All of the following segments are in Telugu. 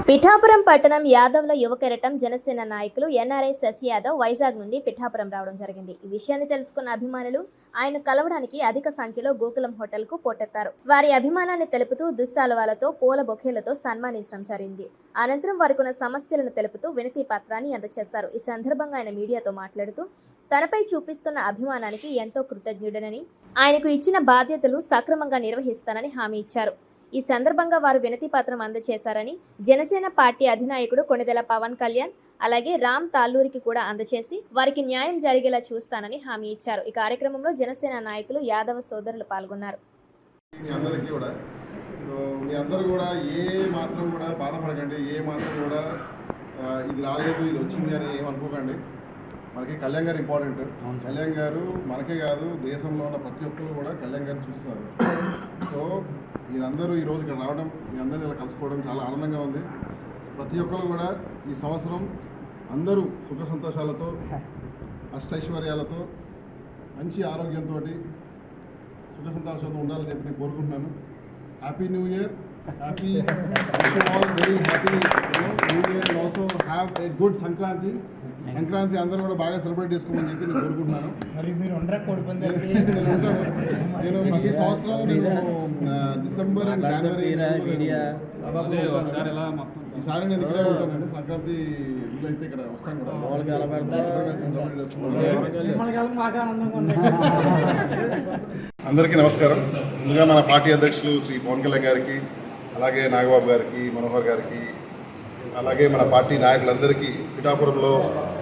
పిఠాపురం పట్టణం యాదవ్ల యువ కెరటం జనసేన నాయకులు ఎన్ఆర్ఐ శశి యాదవ్ వైజాగ్ నుండి పిఠాపురం రావడం జరిగింది. ఈ విషయాన్ని తెలుసుకున్న అభిమానులు ఆయన కలవడానికి అధిక సంఖ్యలో గోకులం హోటల్ కు పోటెత్తారు. వారి అభిమానాన్ని తెలుపుతూ దుస్సాలువాలతో పూల బొకేలతో సన్మానించడం జరిగింది. అనంతరం వారికున్న సమస్యలను తెలుపుతూ వినతి పత్రాన్ని అందజేశారు. ఈ సందర్భంగా ఆయన మీడియాతో మాట్లాడుతూ తనపై చూపిస్తున్న అభిమానానికి ఎంతో కృతజ్ఞుడనని, ఆయనకు ఇచ్చిన బాధ్యతలు సక్రమంగా నిర్వహిస్తానని హామీ ఇచ్చారు. ఈ సందర్భంగా వారు వినతి పత్రం అందజేశారని, జనసేన పార్టీ అధినాయకుడు కొణిదెల పవన్ కళ్యాణ్ అలాగే రామ్ తాళ్ళూరికి కూడా అందజేసి వారికి న్యాయం జరిగేలా చూస్తానని హామీ ఇచ్చారు. ఈ కార్యక్రమంలో జనసేన నాయకులు యాదవ సోదరులు పాల్గొన్నారు. మీ అందరూ కూడా ఏ మాత్రం కూడా బాధపడకండి, ఏ మాత్రం కూడా ఇది రాలేదు ఇది వచ్చింది అని ఏమనుకోకండి. మనకి కళ్యాణ్ గారు ఇంపార్టెంట్. కళ్యాణ్ గారు మనకే కాదు, దేశంలో ఉన్న ప్రతి ఒక్కరు కూడా కళ్యాణ్ గారిని చూస్తున్నారు. సో మీరందరూ ఈరోజు ఇక్కడ రావడం, మీ అందరినీ ఇలా కలుసుకోవడం చాలా ఆనందంగా ఉంది. ప్రతి ఒక్కరు కూడా ఈ సంవత్సరం అందరూ సుఖ సంతోషాలతో, అష్టైశ్వర్యాలతో, మంచి ఆరోగ్యంతో, సుఖ సంతోషాలతో ఉండాలని చెప్పి నేను కోరుకుంటున్నాను. Happy new year. Happy all very happy new year and also have a good Sankranti. Sankranti అందరూ కూడా బాగా సెలబ్రేట్ చేసుకోమని చెప్పి నేను కోరుకుంటున్నాను. నేను ప్రతి సంవత్సరం డిసెంబర్ అండ్ జనవరి ఈసారి నేను ఇక్కడే ఉంటానండి. సంక్రాంతి వీలైతే ఇక్కడ వస్తాను కూడా. అందరికీ నమస్కారం. ముందుగా మన పార్టీ అధ్యక్షులు శ్రీ పవన్ కళ్యాణ్ గారికి, అలాగే నాగబాబు గారికి, మనోహర్ గారికి, అలాగే మన పార్టీ నాయకులందరికీ, పిఠాపురంలో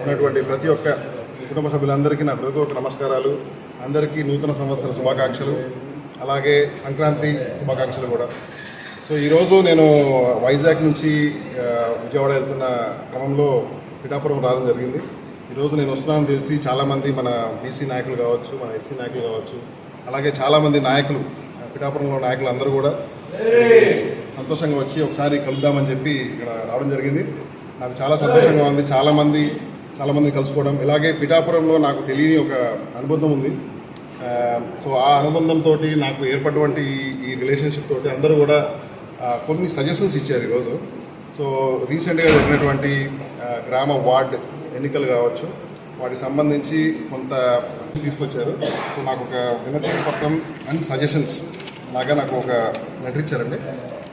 ఉన్నటువంటి ప్రతి ఒక్క కుటుంబ సభ్యులందరికీ నా హృదయపూర్వక నమస్కారాలు. అందరికీ నూతన సంవత్సర శుభాకాంక్షలు, అలాగే సంక్రాంతి శుభాకాంక్షలు కూడా. సో ఈరోజు నేను వైజాగ్ నుంచి విజయవాడ వెళ్తున్న క్రమంలో పిఠాపురం రావడం జరిగింది. ఈరోజు నేను వస్తున్నానని తెలిసి చాలామంది మన బీసీ నాయకులు కావచ్చు, మన ఎస్సీ నాయకులు కావచ్చు, అలాగే చాలామంది నాయకులు, పిఠాపురంలో నాయకులు అందరూ కూడా సంతోషంగా వచ్చి ఒకసారి కలుద్దామని చెప్పి ఇక్కడ రావడం జరిగింది. నాకు చాలా సంతోషంగా ఉంది. చాలామంది కలుసుకోవడం, ఇలాగే పిఠాపురంలో నాకు తెలియని ఒక అనుబంధం ఉంది. సో ఆ అనుబంధంతో నాకు ఏర్పడినటువంటి ఈ రిలేషన్షిప్ తోటి అందరూ కూడా కొన్ని సజెషన్స్ ఇచ్చారు ఈరోజు. సో రీసెంట్గా జరిగినటువంటి గ్రామ వార్డ్ ఎన్నికలు కావచ్చు, వాటికి సంబంధించి కొంత తీసుకొచ్చారు. సో నాకు ఒక వినతి పత్రం అండ్ సజెషన్స్ లాగా నాకు ఒక లెటర్ ఇచ్చారండి.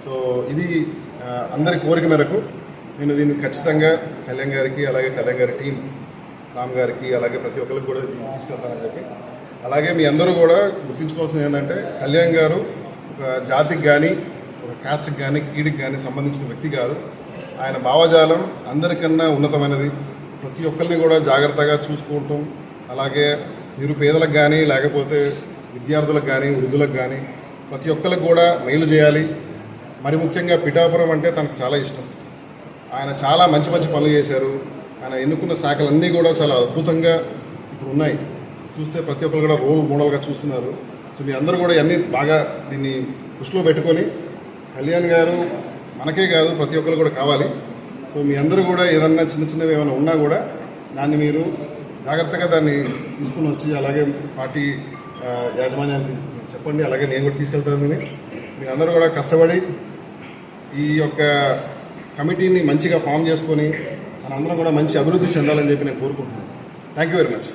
సో ఇది అందరి కోరిక మేరకు నేను దీన్ని ఖచ్చితంగా కళ్యాణ్ గారికి, అలాగే కళ్యాణ్ గారి టీం, రామ్ గారికి, అలాగే ప్రతి ఒక్కరికి కూడా తీసుకెళ్తానని చెప్పి, అలాగే మీ అందరూ కూడా గుర్తుంచుకోవాల్సింది ఏంటంటే, కళ్యాణ్ గారు ఒక జాతికి కానీ, ఒక కాస్ట్కి కానీ, కీడికి కానీ సంబంధించిన వ్యక్తి కాదు. ఆయన భావజాలం అందరికన్నా ఉన్నతమైనది. ప్రతి ఒక్కరిని కూడా జాగ్రత్తగా చూసుకుంటాం. అలాగే నిరుపేదలకు కానీ, లేకపోతే విద్యార్థులకు కానీ, వృద్ధులకు కానీ, ప్రతి ఒక్కరికి కూడా మేలు చేయాలి. మరి ముఖ్యంగా పిఠాపురం అంటే తనకు చాలా ఇష్టం. ఆయన చాలా మంచి పనులు చేశారు. ఆయన ఎన్నుకున్న శాఖలన్నీ కూడా చాలా అద్భుతంగా ఇప్పుడు ఉన్నాయి. చూస్తే ప్రతి ఒక్కరు కూడా రోల్ మోడల్గా చూస్తున్నారు. సో మీ అందరూ కూడా ఇవన్నీ బాగా దీన్ని దృష్టిలో పెట్టుకొని, కళ్యాణ్ గారు మనకే కాదు ప్రతి ఒక్కరు కూడా కావాలి. సో మీ అందరూ కూడా ఏదన్నా చిన్నవి ఏమైనా ఉన్నా కూడా దాన్ని మీరు జాగ్రత్తగా దాన్ని తీసుకుని వచ్చి, అలాగే పార్టీ యాజమాన్యానికి చెప్పండి. అలాగే నేను కూడా తీసుకెళ్తానని మీరందరూ కూడా కష్టపడి ఈ యొక్క కమిటీని మంచిగా ఫామ్ చేసుకొని మనందరం కూడా మంచి అభివృద్ధి చెందాలని చెప్పి నేను కోరుకుంటున్నాను. Thank you very much.